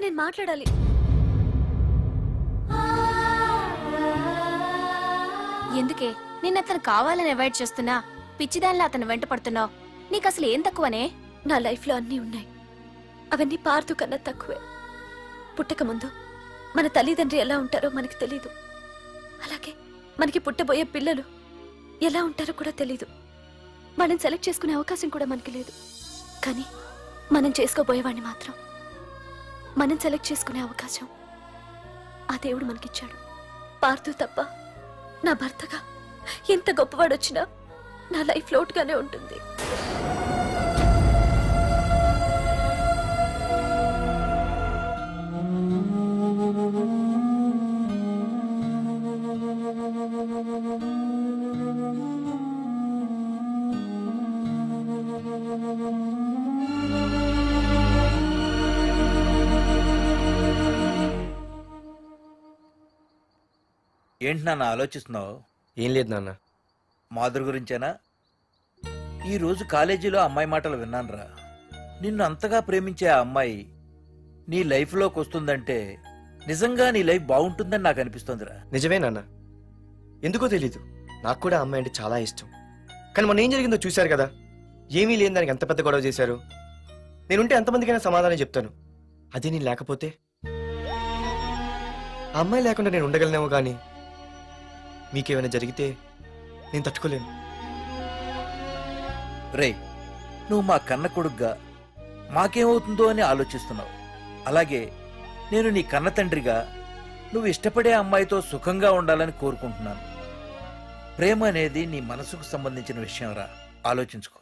నేను మాట్లాడాలి. ఎందుకే నిన్న అతను కావాలని అవాయిడ్ చేస్తున్నా పిచ్చిదానిలో అతను వెంట పడుతున్నావు? నీకు అసలు ఏం తక్కువనే? నా లైఫ్ లో అన్నీ ఉన్నాయి, అవన్నీ పార్దు కన్నా తక్కువే. పుట్టక ముందు మన తల్లిదండ్రి ఎలా ఉంటారో మనకి తెలీదు, అలాగే మనకి పుట్టబోయే పిల్లలు ఎలా ఉంటారో కూడా తెలీదు. మనం సెలెక్ట్ చేసుకునే అవకాశం కూడా మనకి లేదు. కానీ మనం చేసుకోబోయేవాడిని మాత్రం మనం సెలెక్ట్ చేసుకునే అవకాశం ఆ దేవుడు మనకిచ్చాడు. పార్దు తప్ప నా భర్తగా ఎంత గొప్పవాడొచ్చినా నా లైఫ్ లోటుగానే ఉంటుంది. ఏంటి నాన్న ఆలోచిస్తున్నావు? ఏం లేదు నాన్న. మాధురి గురించేనా? ఈరోజు కాలేజీలో అమ్మాయి మాటలు విన్నానురా. నిన్ను అంతగా ప్రేమించే ఆ అమ్మాయి నీ లైఫ్లోకి వస్తుందంటే నిజంగా నీ లైఫ్ బాగుంటుందని నాకు అనిపిస్తోందిరా. నిజమే నాన్న, ఎందుకో తెలీదు, నాకు కూడా అమ్మాయి అంటే చాలా ఇష్టం. కానీ మొన్న ఏం జరిగిందో చూశారు కదా, ఏమీ లేని దానికి ఎంత పెద్ద గొడవ చేశారు. నేనుంటే ఎంతమందికైనా సమాధానం చెప్తాను, అదే నేను లేకపోతే? ఆ అమ్మాయి లేకుండా నేను ఉండగలనేమో, కానీ మీకేమైనా జరిగితే నేను తట్టుకోలేను. రే, నువ్వు మా కన్న కొడుగ్గా మాకేమవుతుందో అని ఆలోచిస్తున్నావు. అలాగే నేను నీ కన్న తండ్రిగా నువ్వు ఇష్టపడే అమ్మాయితో సుఖంగా ఉండాలని కోరుకుంటున్నాను. ప్రేమ అనేది నీ మనసుకు సంబంధించిన విషయం రా, ఆలోచించుకో.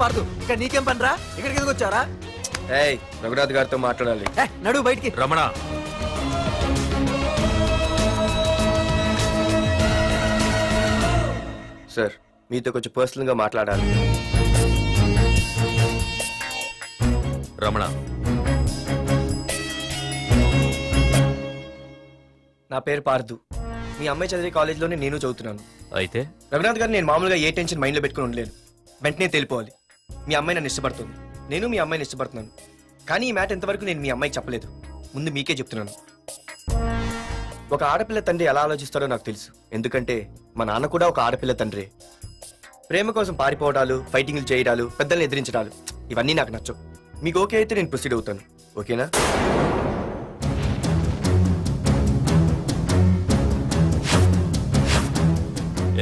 పార్దు, ఇక్కడ నీకేం పనిరా? ఇక్కడికి ఎందుకు వచ్చారా? రఘునాథ్ గారితో మాట్లాడాలి. నడు బయటికి. రమణ, సార్ మీతో కొంచెం పర్సనల్ గా మాట్లాడాలి. రమణ, నా పేరు పార్దు. మీ అమ్మాయి చదివే కాలేజ్లోనే నేను చదువుతున్నాను. అయితే రఘునాథ్ గారు, నేను మామూలుగా ఏ టెన్షన్ మైండ్లో పెట్టుకుని ఉండలేను. వెంటనే తెలిపోవాలి. మీ అమ్మాయి నన్ను ఇష్టపడుతుంది, నేను మీ అమ్మాయిని ఇష్టపడుతున్నాను. కానీ ఈ మ్యాటర్ ఎంతవరకు నేను మీ అమ్మాయికి చెప్పలేదు. ముందు మీకే చెప్తున్నాను. ఒక ఆడపిల్ల తండ్రి ఎలా ఆలోచిస్తాడో నాకు తెలుసు, ఎందుకంటే మా నాన్న కూడా ఒక ఆడపిల్ల తండ్రి. ప్రేమ కోసం పారిపోవడాలు, ఫైటింగ్లు చేయడాలు, పెద్దల్ని ఎదిరించడాలు, ఇవన్నీ నాకు నచ్చవు. మీకు ఓకే అయితే నేను ప్రొసీడ్ అవుతాను. ఓకేనా?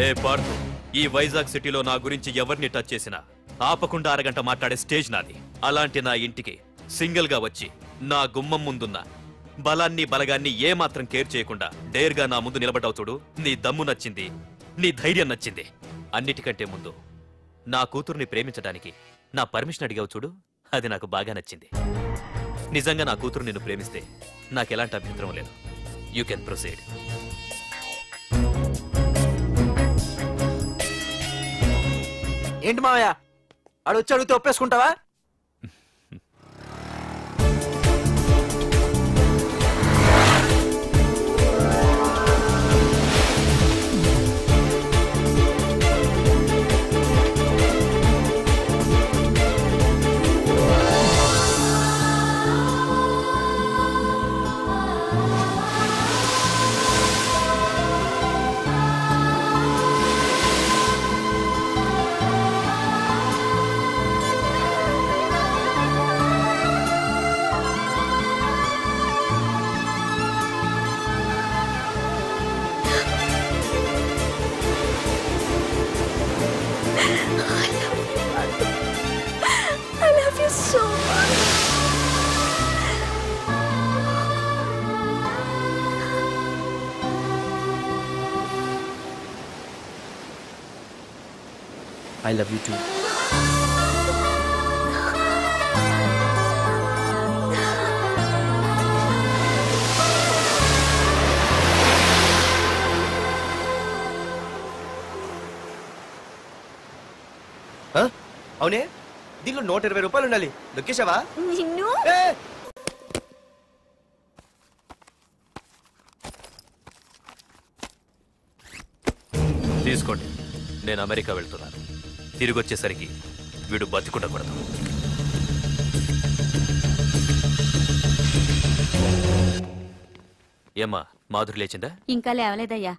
ఏ పార్దు, ఈ వైజాగ్ సిటీలో నా గురించి ఎవరిని టచ్ చేసినా ఆపకుండా అరగంట మాట్లాడే స్టేజ్ నాది. అలాంటి నా ఇంటికి సింగిల్ గా వచ్చి నా గుమ్మం ముందున్న బలాన్ని బలగాన్ని ఏమాత్రం కేర్ చేయకుండా డేర్గా నా ముందు నిలబడ్డావు చూడు. నీ దమ్ము నచ్చింది, నీ ధైర్యం నచ్చింది. అన్నిటికంటే ముందు నా కూతుర్ని ప్రేమించడానికి నా పర్మిషన్ అడిగావు చూడు, అది నాకు బాగా నచ్చింది. నిజంగా నా కూతురు నిన్ను ప్రేమిస్తే నాకెలాంటి అభ్యంతరం లేదు. You can proceed. ఏంటి మావయ్య, ఆడొచ్చి అడిగితే ఒప్పేసుకుంటావా? I love you too. అవునే, దీనిలో 120 రూపాయలు ఉండాలి. దొక్కేశావా? నిన్ను తీసుకోండి, నేను అమెరికా వెళ్తున్నాను. తిరిగి వచ్చేసరికి వీడు బతికుండకూడదు. ఏమ్మా, మాధురి లేచిందా? ఇంకా లేవలేదయ్యా.